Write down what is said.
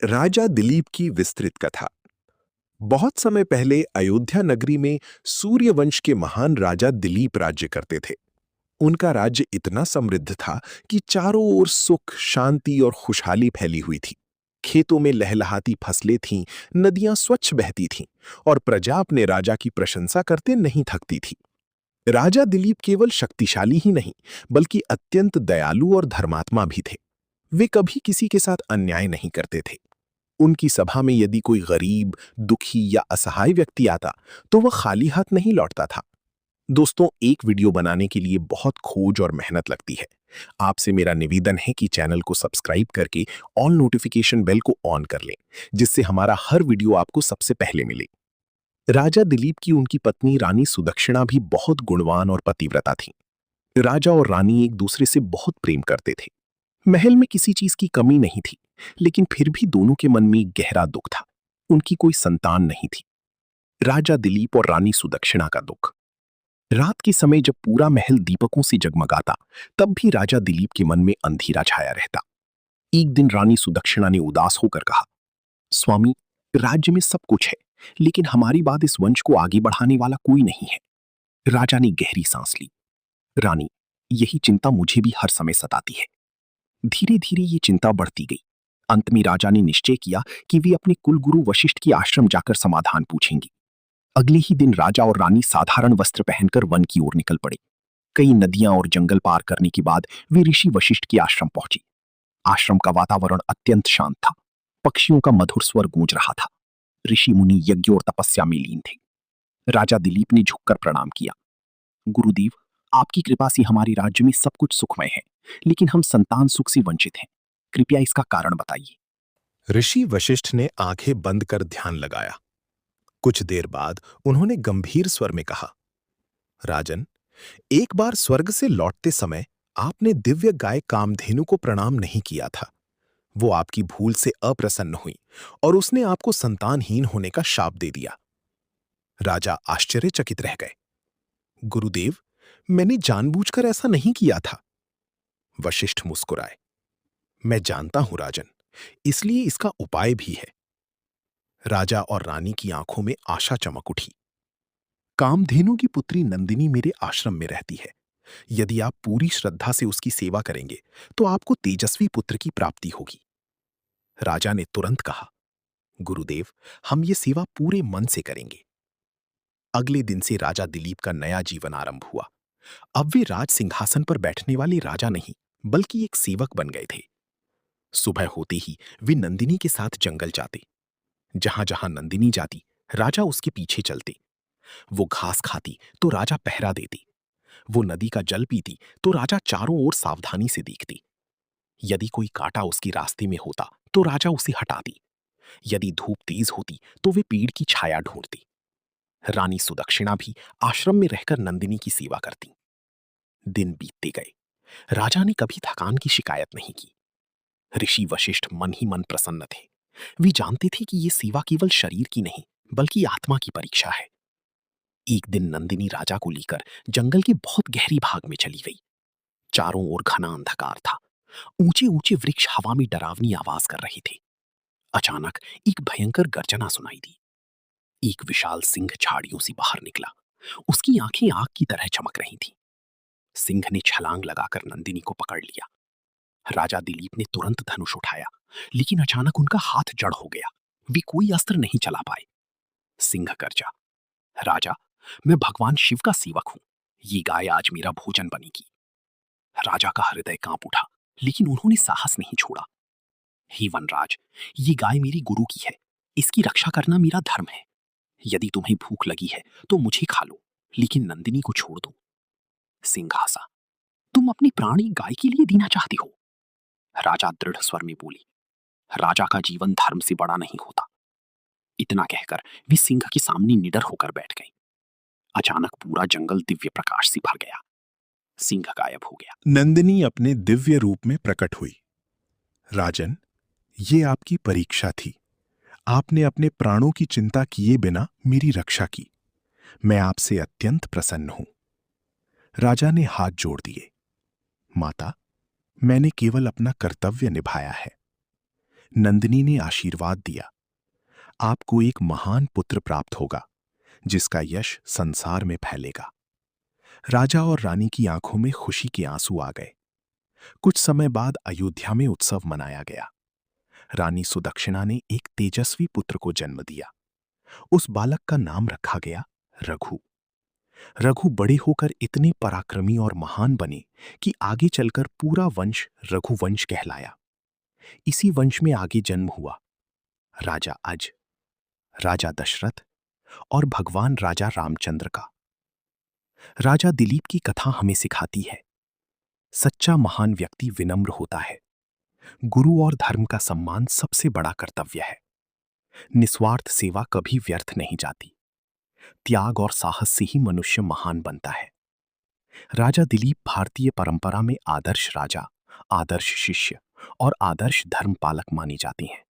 राजा दिलीप की विस्तृत कथा। बहुत समय पहले अयोध्या नगरी में सूर्यवंश के महान राजा दिलीप राज्य करते थे। उनका राज्य इतना समृद्ध था कि चारों ओर सुख, शांति और खुशहाली फैली हुई थी। खेतों में लहलहाती फसलें थीं, नदियां स्वच्छ बहती थीं और प्रजा अपने राजा की प्रशंसा करते नहीं थकती थी। राजा दिलीप केवल शक्तिशाली ही नहीं, बल्कि अत्यंत दयालु और धर्मात्मा भी थे। वे कभी किसी के साथ अन्याय नहीं करते थे। उनकी सभा में यदि कोई गरीब, दुखी या असहाय व्यक्ति आता, तो वह खाली हाथ नहीं लौटता था। दोस्तों, एक वीडियो बनाने के लिए बहुत खोज और मेहनत लगती है। आपसे मेरा निवेदन है कि चैनल को सब्सक्राइब करके ऑल नोटिफिकेशन बेल को ऑन कर लें, जिससे हमारा हर वीडियो आपको सबसे पहले मिले। राजा दिलीप की उनकी पत्नी रानी सुदक्षिणा भी बहुत गुणवान और पतिव्रता थीं। राजा और रानी एक दूसरे से बहुत प्रेम करते थे। महल में किसी चीज की कमी नहीं थी, लेकिन फिर भी दोनों के मन में एक गहरा दुख था। उनकी कोई संतान नहीं थी। राजा दिलीप और रानी सुदक्षिणा का दुख। रात के समय जब पूरा महल दीपकों से जगमगाता, तब भी राजा दिलीप के मन में अंधेरा छाया रहता। एक दिन रानी सुदक्षिणा ने उदास होकर कहा, स्वामी, राज्य में सब कुछ है, लेकिन हमारी बात इस वंश को आगे बढ़ाने वाला कोई नहीं है। राजा ने गहरी सांस ली। रानी, यही चिंता मुझे भी हर समय सताती है। धीरे धीरे ये चिंता बढ़ती गई। अंत में राजा ने निश्चय किया कि वे अपने कुलगुरु वशिष्ठ के आश्रम जाकर समाधान पूछेंगे। अगले ही दिन राजा और रानी साधारण वस्त्र पहनकर वन की ओर निकल पड़े। कई नदियां और जंगल पार करने के बाद वे ऋषि वशिष्ठ के आश्रम पहुंचे। आश्रम का वातावरण अत्यंत शांत था। पक्षियों का मधुर स्वर गूंज रहा था। ऋषि मुनि यज्ञ और तपस्या में लीन थे। राजा दिलीप ने झुककर प्रणाम किया। गुरुदेव, आपकी कृपा से हमारे राज्य में सब कुछ सुखमय है, लेकिन हम संतान सुख से वंचित हैं। कृपया इसका कारण बताइए। ऋषि वशिष्ठ ने आंखें बंद कर ध्यान लगाया। कुछ देर बाद उन्होंने गंभीर स्वर में कहा, राजन, एक बार स्वर्ग से लौटते समय आपने दिव्य गाय कामधेनु को प्रणाम नहीं किया था। वो आपकी भूल से अप्रसन्न हुई और उसने आपको संतानहीन होने का शाप दे दिया। राजा आश्चर्यचकित रह गए। गुरुदेव, मैंने जानबूझकर ऐसा नहीं किया था। वशिष्ठ मुस्कुराए। मैं जानता हूं राजन, इसलिए इसका उपाय भी है। राजा और रानी की आंखों में आशा चमक उठी। कामधेनु की पुत्री नंदिनी मेरे आश्रम में रहती है। यदि आप पूरी श्रद्धा से उसकी सेवा करेंगे, तो आपको तेजस्वी पुत्र की प्राप्ति होगी। राजा ने तुरंत कहा, गुरुदेव, हम ये सेवा पूरे मन से करेंगे। अगले दिन से राजा दिलीप का नया जीवन आरंभ हुआ। अब वे राज सिंहासन पर बैठने वाले राजा नहीं, बल्कि एक सेवक बन गए थे। सुबह होते ही वे नंदिनी के साथ जंगल जाते। जहां जहां नंदिनी जाती, राजा उसके पीछे चलते। वो घास खाती तो राजा पहरा देती। वो नदी का जल पीती तो राजा चारों ओर सावधानी से देखती। यदि कोई कांटा उसके रास्ते में होता तो राजा उसे हटाती। यदि धूप तेज होती तो वे पेड़ की छाया ढूंढती। रानी सुदक्षिणा भी आश्रम में रहकर नंदिनी की सेवा करती। दिन बीतते गए। राजा ने कभी थकान की शिकायत नहीं की। ऋषि वशिष्ठ मन ही मन प्रसन्न थे। वे जानते थे कि ये सेवा केवल शरीर की नहीं, बल्कि आत्मा की परीक्षा है। एक दिन नंदिनी राजा को लेकर जंगल के बहुत गहरी भाग में चली गई। चारों ओर घना अंधकार था। ऊंचे ऊंचे वृक्ष हवा में डरावनी आवाज कर रहे थे। अचानक एक भयंकर गर्जना सुनाई दी। एक विशाल सिंह झाड़ियों से बाहर निकला। उसकी आंखें आग की तरह चमक रही थीं। सिंह ने छलांग लगाकर नंदिनी को पकड़ लिया। राजा दिलीप ने तुरंत धनुष उठाया, लेकिन अचानक उनका हाथ जड़ हो गया। वे कोई अस्त्र नहीं चला पाए। सिंह गर्जा, राजा, मैं भगवान शिव का सेवक हूं। ये गाय आज मेरा भोजन बनेगी। राजा का हृदय कांप उठा, लेकिन उन्होंने साहस नहीं छोड़ा। हे वनराज, ये गाय मेरी गुरु की है। इसकी रक्षा करना मेरा धर्म है। यदि तुम्हें भूख लगी है तो मुझे खा लो, लेकिन नंदिनी को छोड़ दो। सिंह हंसा, तुम अपनी प्राणी गाय के लिए देना चाहती हो? राजा दृढ़ स्वर में बोली, राजा का जीवन धर्म से बड़ा नहीं होता। इतना कहकर वे सिंह के सामने निडर होकर बैठ गए। अचानक पूरा जंगल दिव्य प्रकाश से भर गया। सिंह गायब हो गया। नंदिनी अपने दिव्य रूप में प्रकट हुई। राजन, ये आपकी परीक्षा थी। आपने अपने प्राणों की चिंता किए बिना मेरी रक्षा की। मैं आपसे अत्यंत प्रसन्न हूं। राजा ने हाथ जोड़ दिए। माता, मैंने केवल अपना कर्तव्य निभाया है। नंदिनी ने आशीर्वाद दिया, आपको एक महान पुत्र प्राप्त होगा जिसका यश संसार में फैलेगा। राजा और रानी की आंखों में खुशी के आंसू आ गए। कुछ समय बाद अयोध्या में उत्सव मनाया गया। रानी सुदक्षिणा ने एक तेजस्वी पुत्र को जन्म दिया। उस बालक का नाम रखा गया रघु। रघु बड़े होकर इतने पराक्रमी और महान बने कि आगे चलकर पूरा वंश रघुवंश कहलाया। इसी वंश में आगे जन्म हुआ राजा अज, राजा दशरथ और भगवान राजा रामचंद्र का। राजा दिलीप की कथा हमें सिखाती है, सच्चा महान व्यक्ति विनम्र होता है। गुरु और धर्म का सम्मान सबसे बड़ा कर्तव्य है। निस्वार्थ सेवा कभी व्यर्थ नहीं जाती। त्याग और साहस से ही मनुष्य महान बनता है। राजा दिलीप भारतीय परंपरा में आदर्श राजा, आदर्श शिष्य और आदर्श धर्म पालक माने जाते हैं।